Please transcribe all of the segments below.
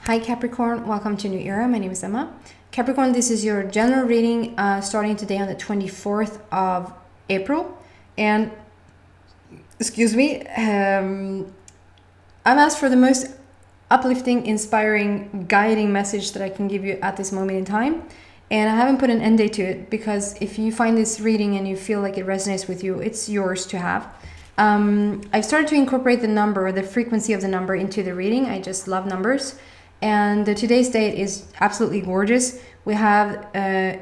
Hi Capricorn, welcome to New Era. My name is Emma. Capricorn, this is your general reading starting today on the 24th of April. And, excuse me, I'm asked for the most uplifting, inspiring, guiding message that I can give you at this moment in time. And I haven't put an end date to it because if you find this reading and you feel like it resonates with you, it's yours to have. I've started to incorporate the number or the frequency of the number into the reading. I just love numbers. And today's date is absolutely gorgeous. We have,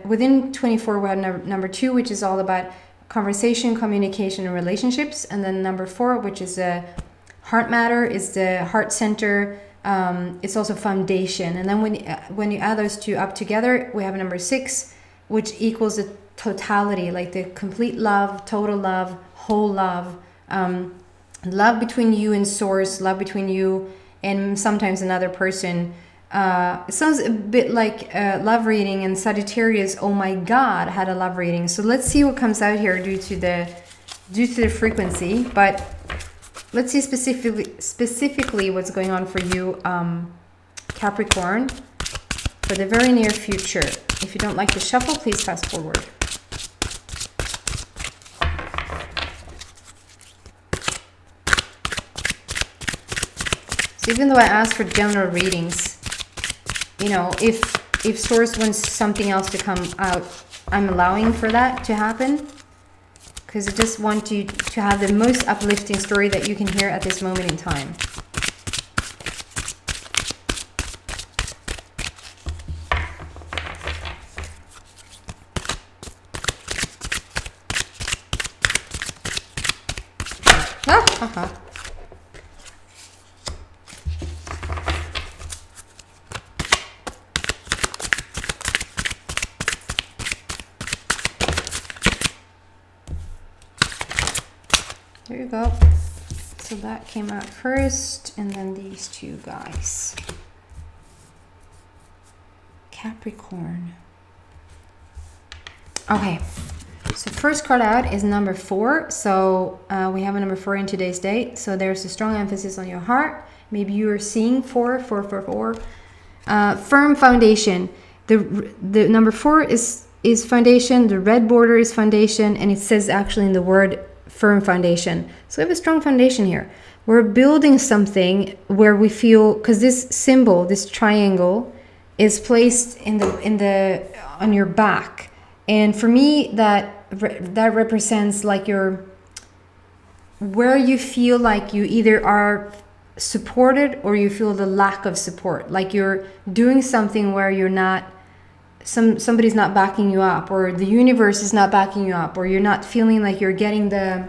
within 24, we have number 2, which is all about conversation, communication, and relationships. And then number 4, which is heart matter, is the heart center. It's also foundation. And then when you add those two up together, we have number 6, which equals the totality, like the complete love, total love, whole love, love between you and source, love between you and sometimes another person. It sounds a bit like a love reading, and Sagittarius, oh my god, had a love reading. So let's see what comes out here due to the frequency. But let's see specifically what's going on for you, Capricorn, for the very near future. If you don't like the shuffle, please fast forward. Even though I asked for general readings, you know, if source wants something else to come out, I'm allowing for that to happen, because I just want you to have the most uplifting story that you can hear at this moment in time. There you go. So that came out first, and then these two guys. Capricorn. Okay, so first card out is number 4. So we have a number 4 in today's date. So there's a strong emphasis on your heart. Maybe you are seeing 4. Firm foundation. The number 4 is foundation. The red border is foundation, and it says actually in the word firm foundation. So we have a strong foundation here. We're building something where we feel, because this symbol, this triangle, is placed on your back, and for me that represents like where you feel like you either are supported or you feel the lack of support, like you're doing something where you're not, somebody's not backing you up, or the universe is not backing you up, or you're not feeling like you're getting the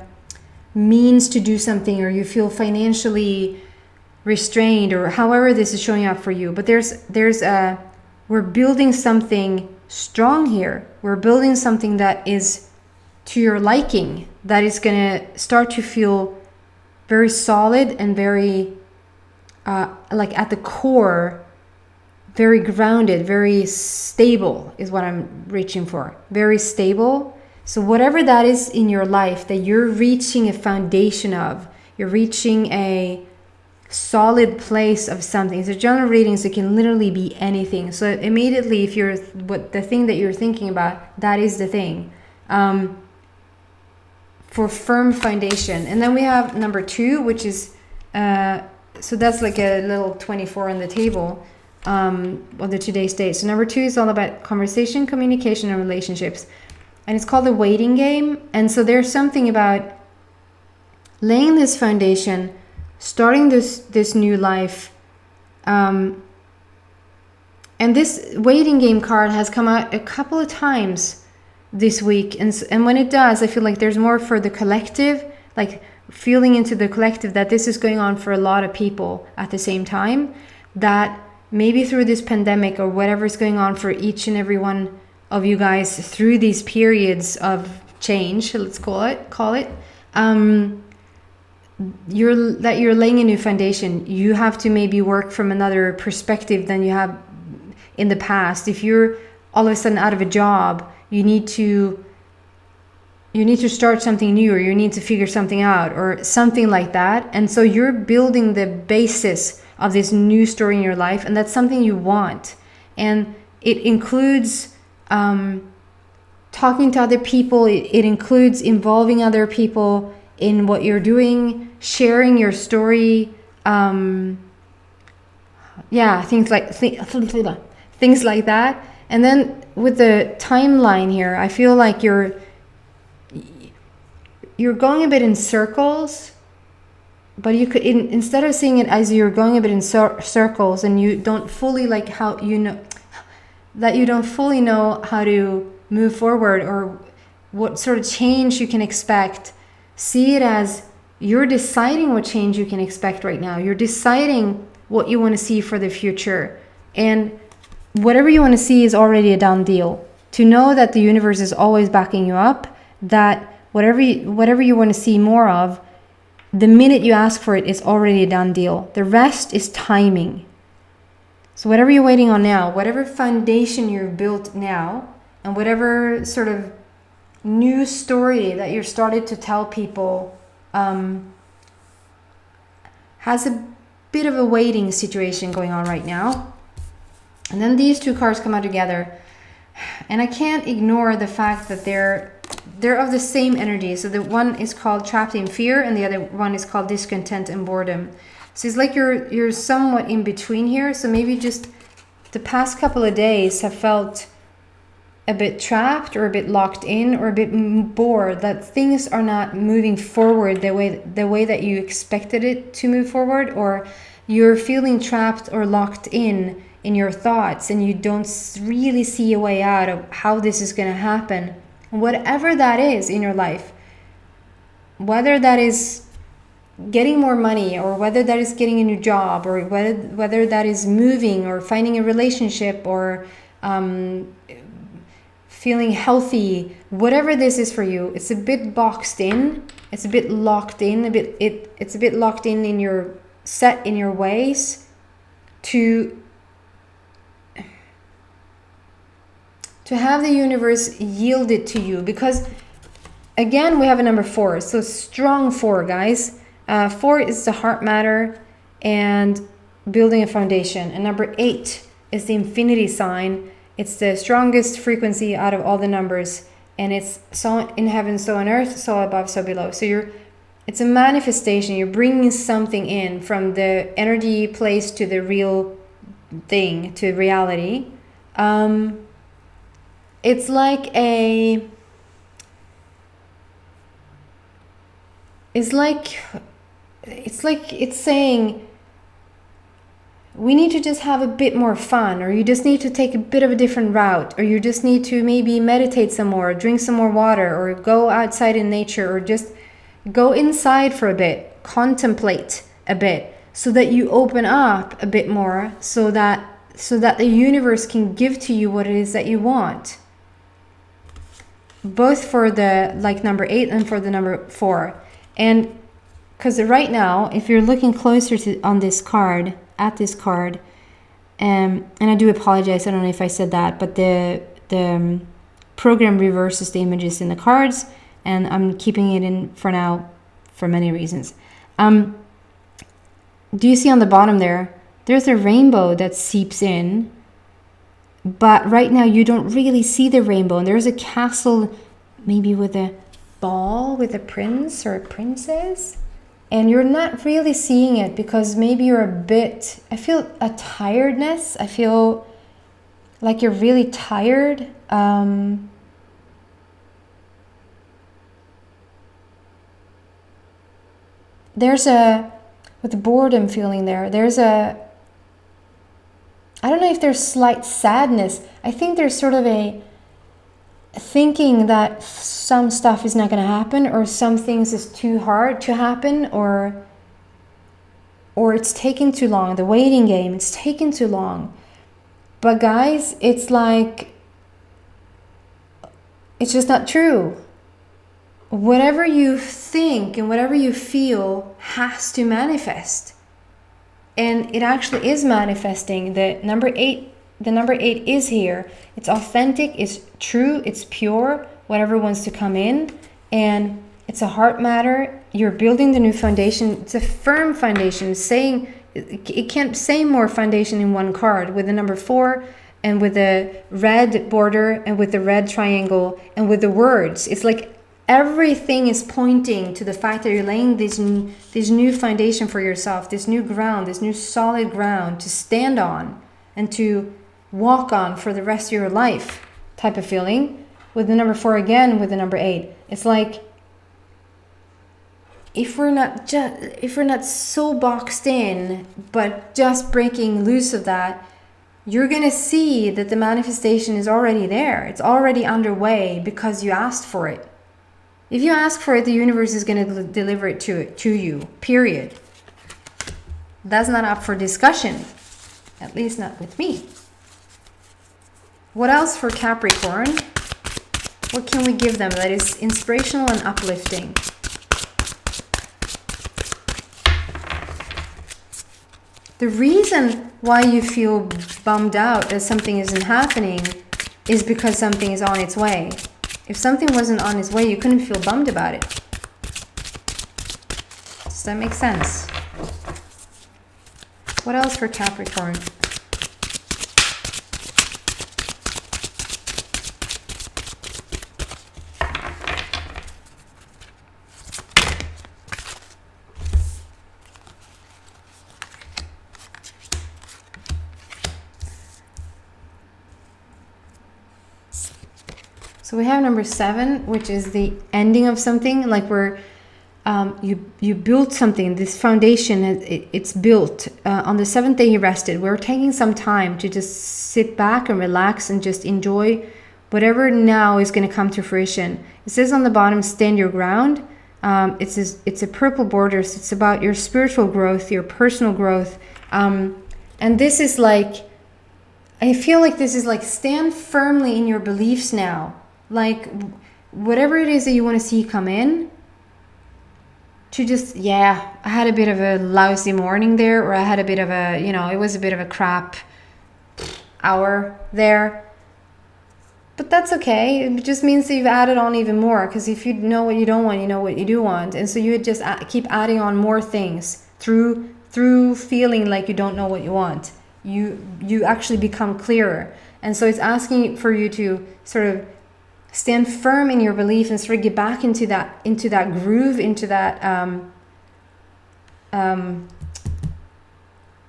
means to do something, or you feel financially restrained, or however this is showing up for you. But we're building something strong here. We're building something that is to your liking, that is going to start to feel very solid and very like at the core, very grounded, very stable is what I'm reaching for. Very stable. So whatever that is in your life that you're reaching a foundation of, you're reaching a solid place of something. So general readings, it can literally be anything. So immediately, if you're the thing that you're thinking about, that is the thing. For firm foundation. And then we have number 2, which is so that's like a little 24 on the table. On the today's date. So number 2 is all about conversation, communication, and relationships, and it's called the waiting game. And so there's something about laying this foundation, starting this new life, and this waiting game card has come out a couple of times this week, and when it does, I feel like there's more for the collective, like feeling into the collective that this is going on for a lot of people at the same time, that maybe through this pandemic or whatever is going on for each and every one of you guys through these periods of change, let's call it, you're laying a new foundation. You have to maybe work from another perspective than you have in the past. If you're all of a sudden out of a job, you need to start something new, or you need to figure something out, or something like that. And so you're building the basis of this new story in your life, and that's something you want. And it includes talking to other people. It includes involving other people in what you're doing, sharing your story. Things like that. And then with the timeline here, I feel like you're going a bit in circles, but you could, instead of seeing it as you're going a bit in circles and you don't fully you don't fully know how to move forward or what sort of change you can expect, see it as you're deciding what change you can expect right now. You're deciding what you want to see for the future. And whatever you want to see is already a done deal. To know that the universe is always backing you up, that whatever you want to see more of, the minute you ask for it, is already a done deal. The rest is timing. So whatever you're waiting on now, whatever foundation you've built now, and whatever sort of new story that you're started to tell people, has a bit of a waiting situation going on right now. And then these two cards come out together, and I can't ignore the fact that they're of the same energy. So the one is called trapped in fear, and the other one is called discontent and boredom. So it's like you're somewhat in between here. So maybe just the past couple of days have felt a bit trapped or a bit locked in or a bit bored, that things are not moving forward the way that you expected it to move forward, or you're feeling trapped or locked in your thoughts and you don't really see a way out of how this is going to happen. Whatever that is in your life, whether that is getting more money, or whether that is getting a new job, or whether that is moving or finding a relationship, or feeling healthy, whatever this is for you, it's a bit boxed in, it's a bit locked in, it's a bit locked in your set in your ways to have the universe yield it to you. Because again, we have a number 4, so strong 4, guys. 4 is the heart matter and building a foundation, and number 8 is the infinity sign. It's the strongest frequency out of all the numbers, and it's so in heaven, so on earth, so above, so below. So it's a manifestation. You're bringing something in from the energy place to the real thing, to reality. It's like it's saying, we need to just have a bit more fun, or you just need to take a bit of a different route, or you just need to maybe meditate some more, drink some more water, or go outside in nature, or just go inside for a bit, contemplate a bit, so that you open up a bit more, so that the universe can give to you what it is that you want. Both for the number 8 and for the number 4. And because right now, if you're looking closer at this card, and I do apologize, I don't know if I said that, but the program reverses the images in the cards, and I'm keeping it in for now for many reasons. Do you see on the bottom there's a rainbow that seeps in, but right now you don't really see the rainbow, and there's a castle maybe with a ball with a prince or a princess, and you're not really seeing it because maybe you're I feel a tiredness. I feel like you're really tired. With the boredom feeling I don't know if there's slight sadness. I think there's sort of a thinking that some stuff is not going to happen, or some things is too hard to happen, or it's taking too long. The waiting game, it's taking too long. But guys, it's like, it's just not true. Whatever you think and whatever you feel has to manifest. And it actually is manifesting. The number 8 is here. It's authentic, it's true, it's pure, whatever wants to come in. And it's a heart matter. You're building the new foundation. It's a firm foundation, saying it can't say more foundation in one card with the number 4 and with the red border and with the red triangle and with the words. It's like everything is pointing to the fact that you're laying this new foundation for yourself, this new ground, this new solid ground to stand on and to walk on for the rest of your life type of feeling. With the number 4 again, with the number 8, it's like if we're not so boxed in, but just breaking loose of that, you're going to see that the manifestation is already there. It's already underway because you asked for it. If you ask for it, the universe is going to deliver it to you, period. That's not up for discussion, at least not with me. What else for Capricorn? What can we give them that is inspirational and uplifting? The reason why you feel bummed out that something isn't happening is because something is on its way. If something wasn't on its way, you couldn't feel bummed about it. Does that make sense? What else for Capricorn? So we have number 7, which is the ending of something, like where you built something, this foundation, it's built. On the 7th day you rested. We're taking some time to just sit back and relax and just enjoy whatever now is going to come to fruition. It says on the bottom, stand your ground. It's a purple border, so it's about your spiritual growth, your personal growth. And this is like, I feel like this is like stand firmly in your beliefs now. Like whatever it is that you want to see come in, to just, I had a bit of a lousy morning there, or I had a bit of a, it was a bit of a crap hour there. But that's okay. It just means that you've added on even more, because if you know what you don't want, you know what you do want. And so you would just keep adding on more things through feeling like you don't know what you want. You actually become clearer. And so it's asking for you to sort of stand firm in your belief and sort of get back into that groove, into that I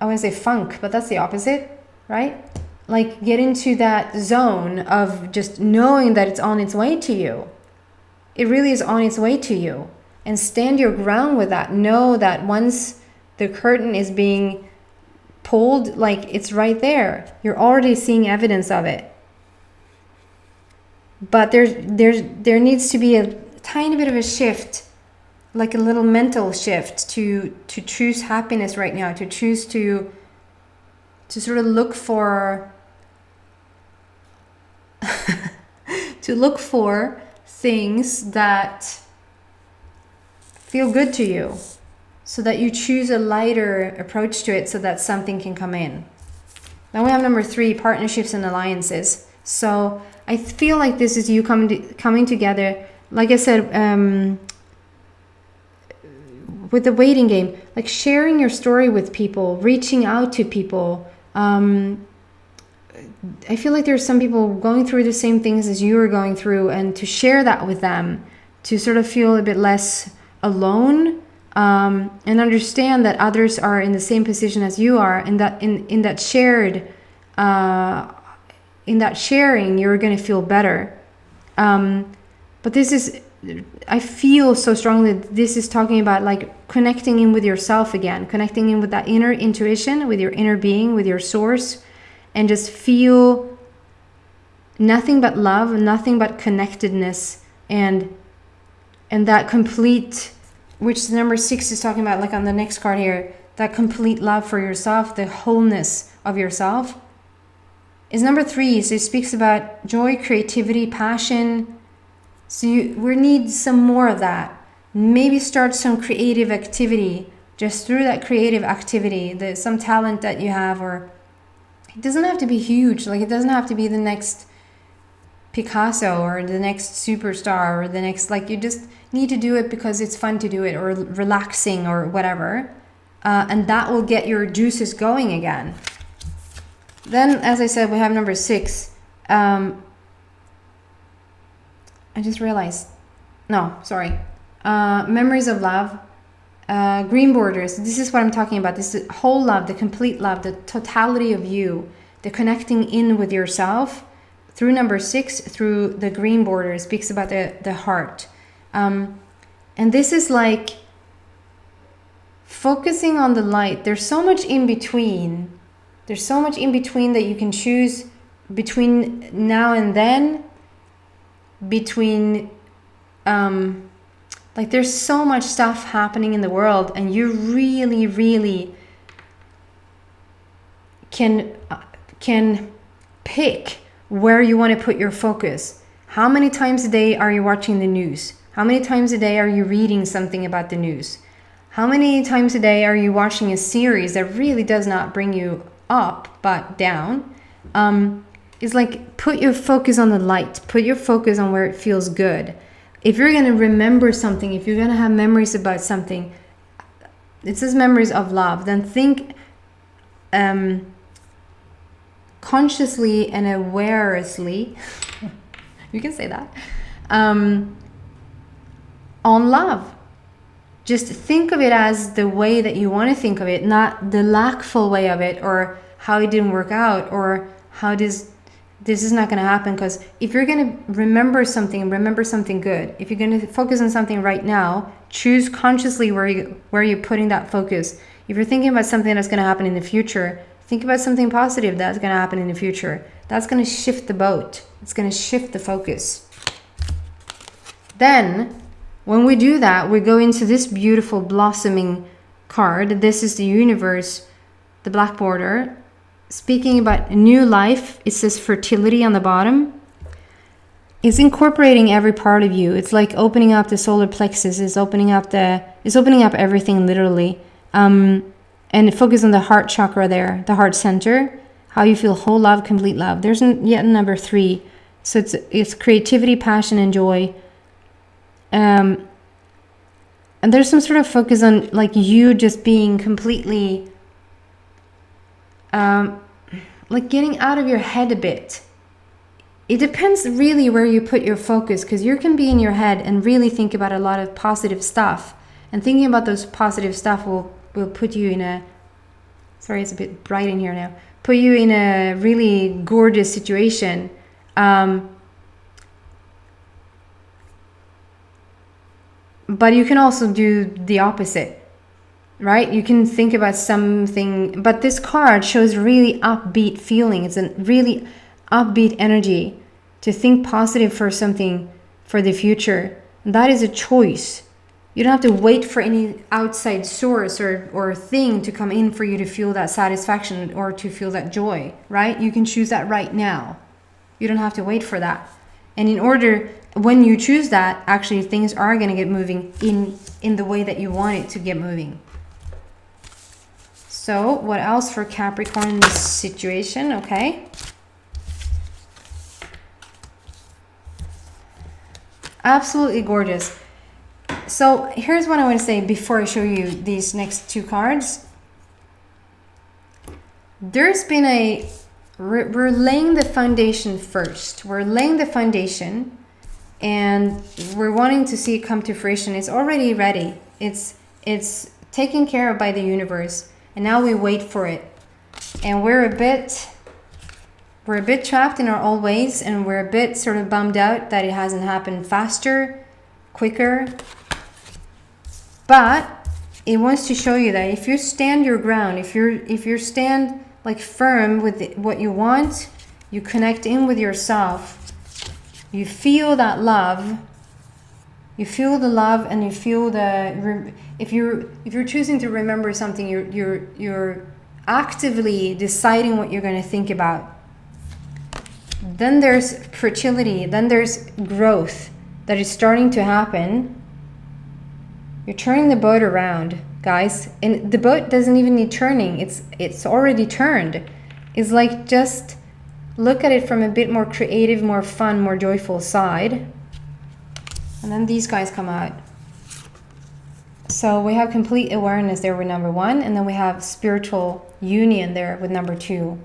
want to say funk, but that's the opposite, right? Like get into that zone of just knowing that it's on its way to you. It really is on its way to you. And stand your ground with that. Know that once the curtain is being pulled, like it's right there. You're already seeing evidence of it. But there needs to be a tiny bit of a shift, like a little mental shift to choose happiness right now, to choose to sort of look for to look for things that feel good to you, so that you choose a lighter approach to it, so that something can come in. Then we have number 3, partnerships and alliances. So I feel like this is you coming together, like I said, with the waiting game, like sharing your story with people, reaching out to people. I feel like there's some people going through the same things as you are going through, and to share that with them, to sort of feel a bit less alone, and understand that others are in the same position as you are, and that in that shared in that sharing, you're going to feel better. But this is, I feel so strongly that this is talking about like connecting in with yourself again, connecting in with that inner intuition, with your inner being, with your source, and just feel nothing but love, nothing but connectedness, and that complete, which number 6 is talking about, like on the next card here, that complete love for yourself, the wholeness of yourself. Is number 3, so it speaks about joy, creativity, passion. So we need some more of that. Maybe start some creative activity, just through that creative activity, some talent that you have, or it doesn't have to be huge. Like it doesn't have to be the next Picasso or the next superstar or the next, like you just need to do it because it's fun to do it, or relaxing or whatever. and that will get your juices going again. Then, as I said, we have number 6. I just realized, no, sorry. Memories of love, green borders. This is what I'm talking about. This is whole love, the complete love, the totality of you, the connecting in with yourself through number 6, through the green border. It speaks about the heart. And this is like focusing on the light. There's so much in between. There's so much in between that you can choose between now and then. Between, like there's so much stuff happening in the world, and you really, really can pick where you want to put your focus. How many times a day are you watching the news? How many times a day are you reading something about the news? How many times a day are you watching a series that really does not bring you up but down? It's like, put your focus on the light. Put your focus on where it feels good. If you're going to remember something, if you're going to have memories about something, it says memories of love, then think consciously and awarely, you can say that, on love. Just think of it as the way that you want to think of it, not the lackful way of it, or how it didn't work out, or how this is not going to happen. Because if you're going to remember something good. If you're going to focus on something right now, choose consciously where you're putting that focus. If you're thinking about something that's going to happen in the future, think about something positive that's going to happen in the future. That's going to shift the boat. It's going to shift the focus. Then, when we do that, we go into this beautiful blossoming card. This is the universe, the black border. Speaking about new life, it says fertility on the bottom. It's incorporating every part of you. It's like opening up the solar plexus. It's opening up everything literally. And focus on the heart chakra there, the heart center. How you feel whole love, complete love. There's yet number 3. So it's creativity, passion, and joy. And there's some sort of focus on like you just being completely like getting out of your head a bit. It depends really where you put your focus, because you can be in your head and really think about a lot of positive stuff, and thinking about those positive stuff will put you in a, sorry it's a bit bright in here now, put you in a really gorgeous situation. But you can also do the opposite, right? You can think about something, but this card shows really upbeat feeling. It's a really upbeat energy to think positive for something for the future. And that is a choice. You don't have to wait for any outside source or thing to come in for you to feel that satisfaction or to feel that joy, right? You can choose that right now. You don't have to wait for that. And when you choose that, actually things are going to get moving in the way that you want it to get moving. So what else for Capricorn in this situation? Okay. Absolutely gorgeous. So here's what I want to say before I show you these next 2 cards. There's been we're laying the foundation first. We're laying the foundation and we're wanting to see it come to fruition. It's already ready. It's taken care of by the universe, and now we wait for it. And we're a bit trapped in our old ways, and we're a bit sort of bummed out that it hasn't happened faster, quicker. But it wants to show you that if you stand your ground, if you stand like firm with what you want, you connect in with yourself, you feel that love, you feel the love, and you feel the, if you're choosing to remember something, you're actively deciding what you're going to think about. Then there's fertility, then there's growth that is starting to happen. You're turning the boat around, guys, and the boat doesn't even need turning. It's already turned. It's like, just look at it from a bit more creative, more fun, more joyful side. And then these guys come out. So we have complete awareness there with number 1, and then we have spiritual union there with number 2.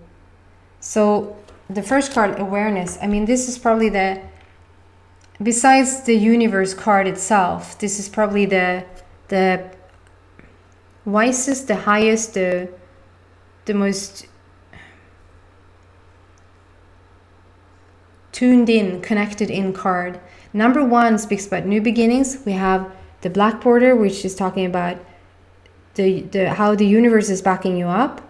So the first card, awareness, I mean, this is probably the, besides the universe card itself, this is probably the wisest, the highest, the most tuned in, connected in card. Number 1 speaks about new beginnings. We have the black border, which is talking about the how the universe is backing you up,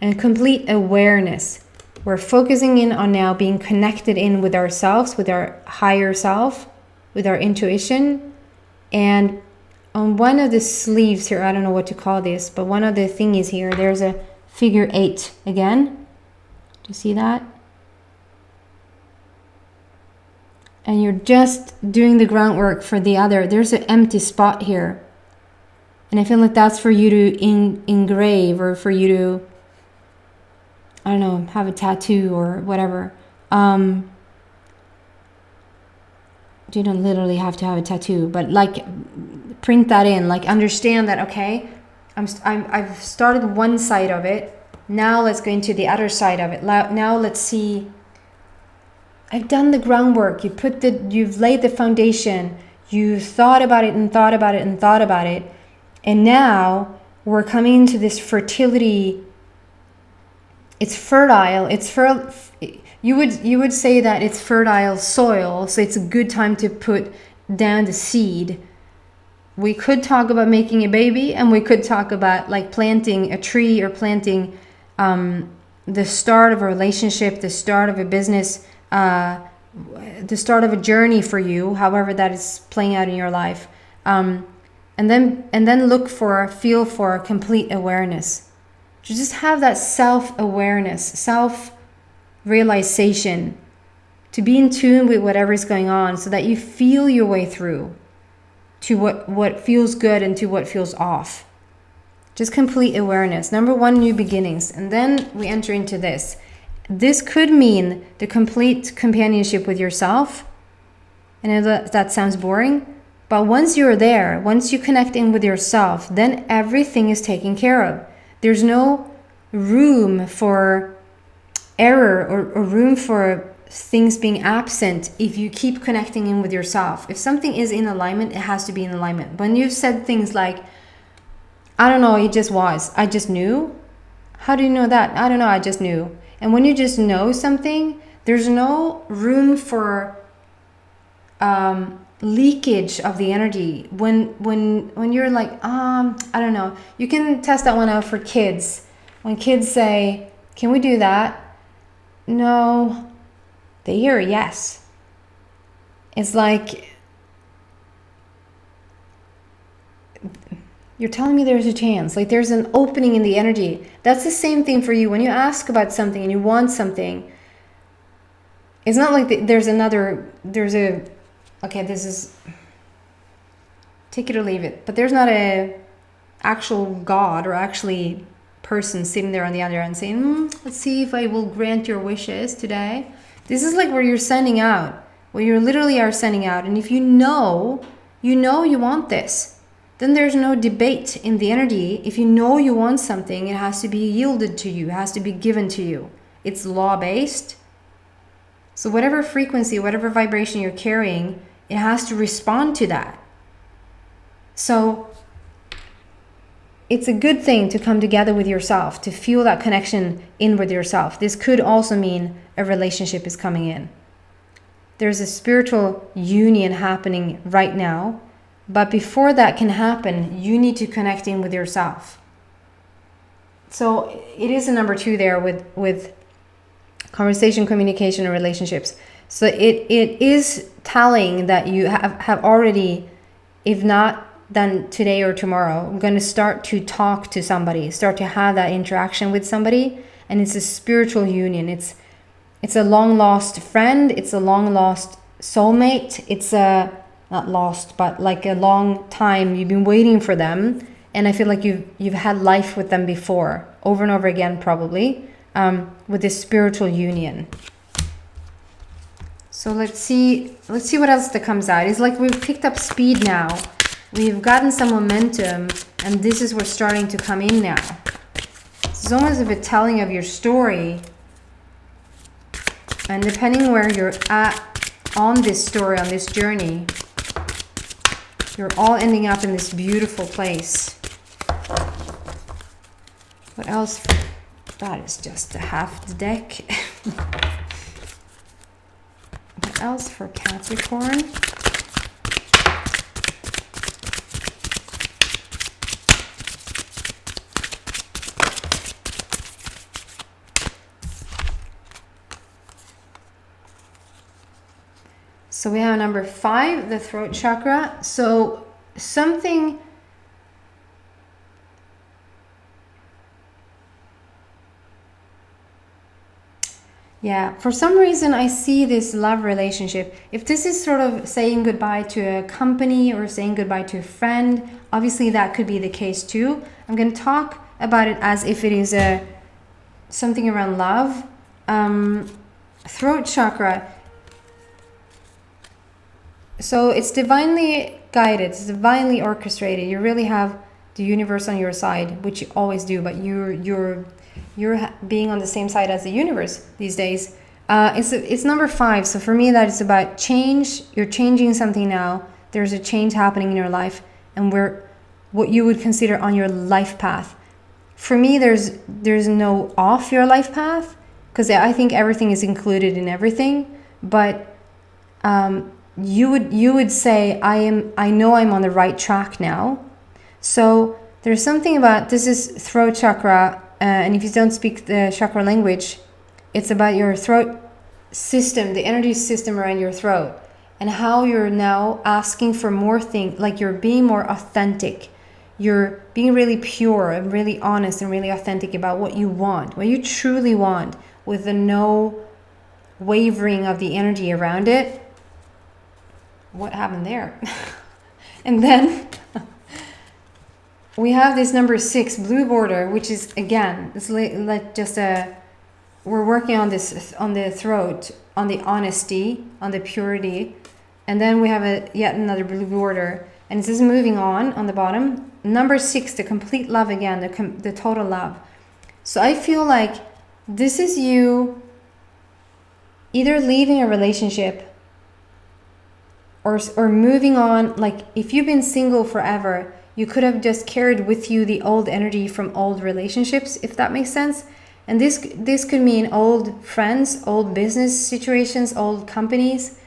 and complete awareness. We're focusing in on now being connected in with ourselves, with our higher self, with our intuition. And on one of the sleeves here, I don't know what to call this, but one of the thingies here, there's a figure 8 again. Do you see that? And you're just doing the groundwork for the other. There's an empty spot here. And I feel like that's for you to engrave, or for you to, I don't know, have a tattoo or whatever. You don't literally have to have a tattoo, but like print that in, like understand that, okay, I've started one side of it. Now let's go into the other side of it. Now let's see. I've done the groundwork. You've laid the foundation. You thought about it and thought about it and thought about it. And now we're coming into this fertility. It's fertile. You would say that it's fertile soil. So it's a good time to put down the seed. We could talk about making a baby, and we could talk about like planting a tree, or planting the start of a relationship, the start of a business, the start of a journey for you, however that is playing out in your life, and then feel for complete awareness. To just have that self-awareness, self-realization, to be in tune with whatever is going on, so that you feel your way through to what feels good and to what feels off. Just complete awareness. Number 1, new beginnings. And then we enter into this. This could mean the complete companionship with yourself. I know that sounds boring, but once you're there, once you connect in with yourself, then everything is taken care of. There's no room for error or room for things being absent if you keep connecting in with yourself. If something is in alignment, it has to be in alignment. When you've said things like, I don't know, it just was, I just knew. How do you know that? I don't know, I just knew. And when you just know something, there's no room for leakage of the energy. When you're like, I don't know. You can test that one out for kids. When kids say, can we do that? No. They hear a yes. It's like, you're telling me there's a chance. Like there's an opening in the energy. That's the same thing for you. When you ask about something and you want something, it's not like okay, this is, take it or leave it. But there's not a actual God or actually person sitting there on the other end saying, let's see if I will grant your wishes today. This is like where you're sending out, where you literally are sending out. And if you know you want this, then there's no debate in the energy. If you know you want something, it has to be yielded to you. It has to be given to you. It's law-based. So whatever frequency, whatever vibration you're carrying, it has to respond to that. So it's a good thing to come together with yourself, to feel that connection in with yourself. This could also mean a relationship is coming in. There's a spiritual union happening right now. But before that can happen, you need to connect in with yourself. So it is a number 2 there with conversation, communication, and relationships. So it is telling that you have already, if not done today or tomorrow, I'm going to start to talk to somebody, start to have that interaction with somebody. And it's a spiritual union. It's a long lost friend. It's a long lost soulmate. It's a, not lost, but like a long time you've been waiting for them. And I feel like you've had life with them before, over and over again, probably, with this spiritual union. So let's see what else that comes out. It's like we've picked up speed now. we've gotten some momentum, and this is what's starting to come in now. It's almost a bit telling of your story. And depending where you're at on this story, on this journey, you're all ending up in this beautiful place. What else? That is just half the deck. What else for Capricorn? So we have number 5, the throat chakra. So something, yeah, for some reason I see this love relationship. If this is sort of saying goodbye to a company or saying goodbye to a friend, obviously that could be the case too. I'm going to talk about it as if it is something around love. Throat chakra. So it's divinely guided, it's divinely orchestrated. You really have the universe on your side, which you always do, but you're being on the same side as the universe these days. It's number 5. So for me, that is about change. You're changing something now. There's a change happening in your life, and we're what you would consider on your life path. For me, there's no off your life path, because I think everything is included in everything. But you would say I know I'm on the right track now. So there's something about, this is throat chakra, and if you don't speak the chakra language, it's about your throat system, the energy system around your throat, and how you're now asking for more things, like you're being more authentic. You're being really pure and really honest and really authentic about what you want, what you truly want, with the no wavering of the energy around it. What happened there? And then we have this number 6 blue border, which is, again, it's like just we're working on this, on the throat, on the honesty, on the purity. And then we have yet another blue border, and this is moving on the bottom. Number 6, the complete love again, the total love. So I feel like this is you either leaving a relationship or moving on. Like if you've been single forever, you could have just carried with you the old energy from old relationships, if that makes sense. And this could mean old friends, old business situations, old companies,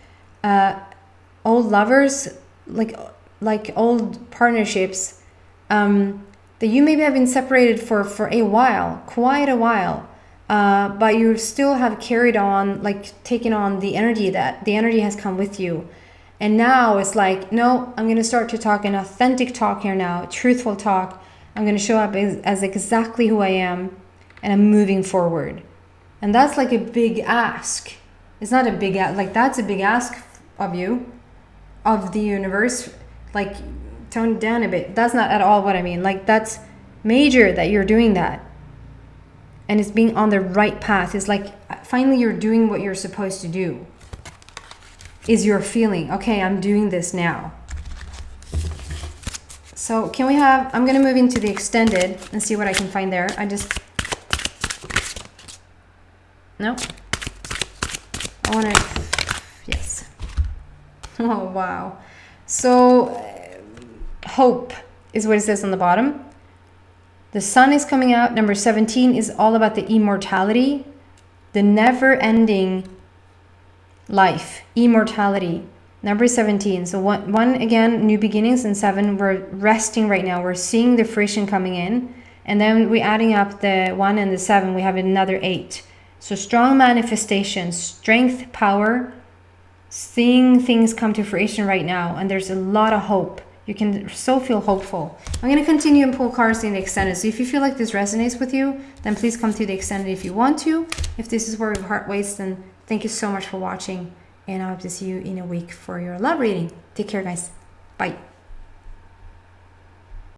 old lovers, like old partnerships, that you maybe have been separated for a while, quite a while, but you still have carried on, like taken on the energy has come with you. And now it's like, no, I'm going to start to talk an authentic talk here now, truthful talk. I'm going to show up as exactly who I am, and I'm moving forward. And that's like a big ask. It's not a big ask, like that's a big ask of you, of the universe. Like, tone it down a bit. That's not at all what I mean. Like, that's major that you're doing that. And it's being on the right path. It's like, finally you're doing what you're supposed to do. Is your feeling, okay, I'm doing this now. So can we have, I'm going to move into the extended and see what I can find there. No. I want to, yes. Oh, wow. So hope is what it says on the bottom. The sun is coming out. Number 17 is all about the immortality, the never-ending life, immortality. Number 17. So one again, new beginnings, and 7, we're resting right now. We're seeing the fruition coming in. And then we're adding up the 1 and the 7, we have another 8. So strong manifestation, strength, power, seeing things come to fruition right now. And there's a lot of hope. You can so feel hopeful. I'm going to continue and pull cards in the extended. So if you feel like this resonates with you, then please come to the extended if you want to. If this is where your heart waits, then thank you so much for watching. And I hope to see you in a week for your love reading. Take care, guys. Bye.